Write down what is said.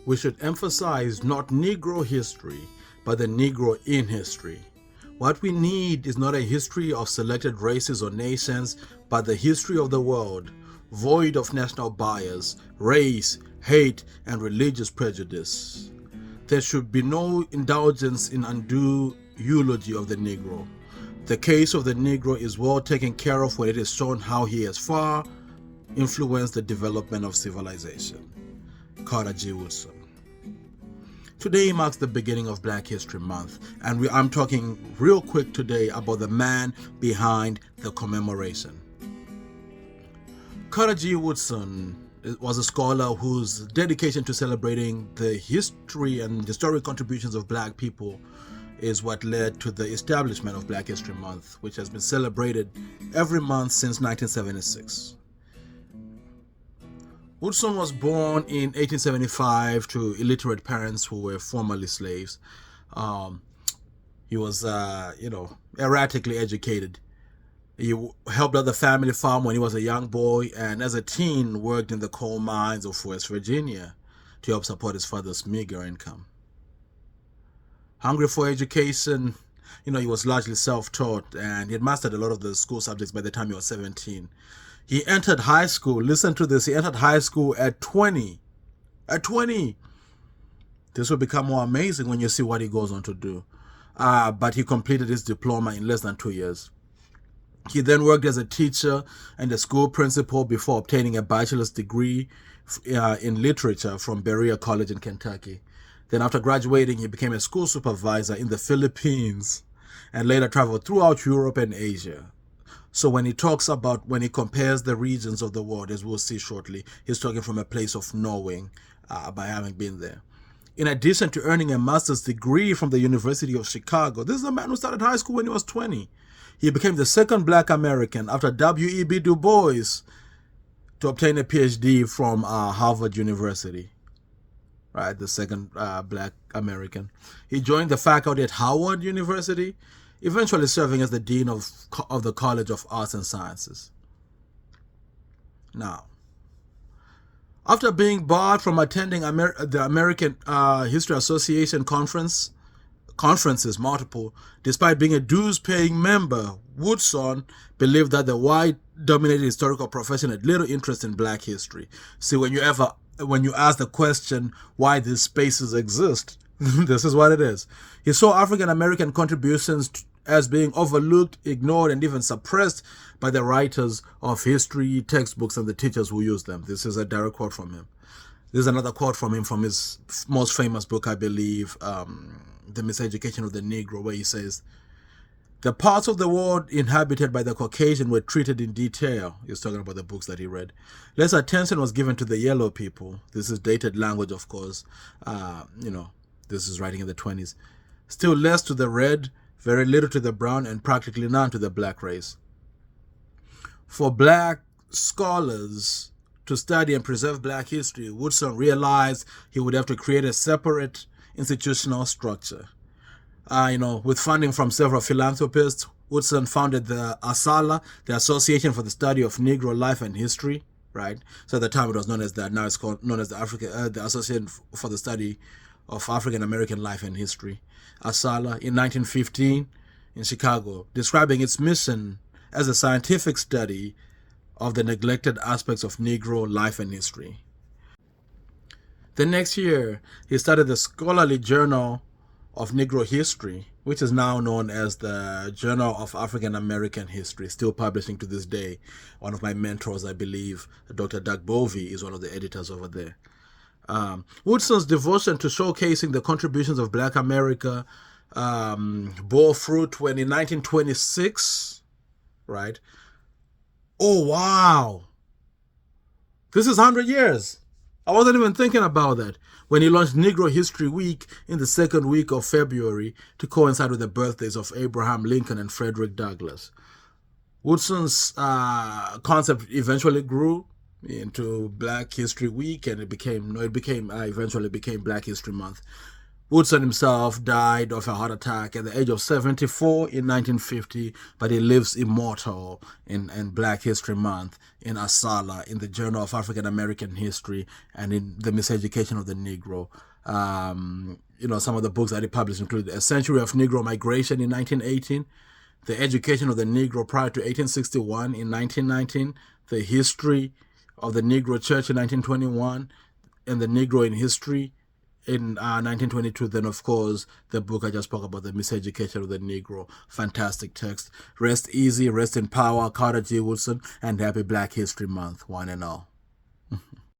we should emphasize not Negro history, but the Negro in history. What we need is not a history of selected races or nations, but the history of the world, void of national bias, race, hate, and religious prejudice. There should be no indulgence in undue eulogy of the Negro. The case of the Negro is well taken care of when it is shown how he has far influenced the development of civilization. Carter G Woodson. Today marks the beginning of Black History Month, and I'm talking real quick today about the man behind the commemoration. Carter G Woodson was a scholar whose dedication to celebrating the history and historic contributions of Black people is what led to the establishment of Black History Month, which has been celebrated every month since 1976. Woodson was born in 1875 to illiterate parents who were formerly slaves. He was, erratically educated. He helped out the family farm when he was a young boy, and as a teen worked in the coal mines of West Virginia to help support his father's meager income. Hungry for education, he was largely self-taught, and he had mastered a lot of the school subjects by the time he was 17. He entered high school. Listen to this. He entered high school at 20. At 20. This will become more amazing when you see what he goes on to do. But he completed his diploma in less than 2 years. He then worked as a teacher and a school principal before obtaining a bachelor's degree in literature from Berea College in Kentucky. Then after graduating, he became a school supervisor in the Philippines and later traveled throughout Europe and Asia. So when he compares the regions of the world, as we'll see shortly, he's talking from a place of knowing by having been there. In addition to earning a master's degree from the University of Chicago, this is a man who started high school when he was 20. He became the second Black American after W.E.B. Du Bois to obtain a PhD from Harvard University. Right, the second Black American. He joined the faculty at Howard University, eventually serving as the Dean of the College of Arts and Sciences. Now, after being barred from attending the American History Association conferences multiple, despite being a dues-paying member, Woodson believed that the white-dominated historical profession had little interest in Black history. See, when you ask the question why these spaces exist, this is what it is. He saw African American contributions as being overlooked, ignored, and even suppressed by the writers of history textbooks and the teachers who use them. This is a direct quote from him. This is another quote from him from his most famous book, I believe, The Miseducation of the Negro, where he says, "The parts of the world inhabited by the Caucasian were treated in detail." He's talking about the books that he read. "Less attention was given to the yellow people." This is dated language, of course. This is writing in the 20s. "Still less to the red, very little to the brown, and practically none to the black race." For Black scholars to study and preserve Black history, Woodson realized he would have to create a separate institutional structure. With funding from several philanthropists, Woodson founded the ASALH, the Association for the Study of Negro Life and History, right? So at the time it was known as that. Now it's known as the Association for the Study of African American Life and History, ASALH, in 1915 in Chicago, describing its mission as a scientific study of the neglected aspects of Negro life and history. The next year, he started the scholarly Journal of Negro History, which is now known as the Journal of African American History, still publishing to this day. One of my mentors, I believe, Dr. Doug Bovey, is one of the editors over there. Woodson's devotion to showcasing the contributions of Black America bore fruit when in 1926, right? Oh, wow. This is 100 years. I wasn't even thinking about that. When he launched Negro History Week in the second week of February to coincide with the birthdays of Abraham Lincoln and Frederick Douglass. Woodson's concept eventually grew into Black History Week, and it eventually became Black History Month. Woodson himself died of a heart attack at the age of 74 in 1950, but he lives immortal in Black History Month, in ASALH, in the Journal of African American History, and in the Miseducation of the Negro. Some of the books that he published include A Century of Negro Migration in 1918, The Education of the Negro Prior to 1861 in 1919, The History of the Negro Church in 1921, and The Negro in History in 1922. Then, of course, the book I just spoke about, The Miseducation of the Negro. Fantastic text. Rest easy, rest in power, Carter G Woodson, and happy Black History Month, one and all.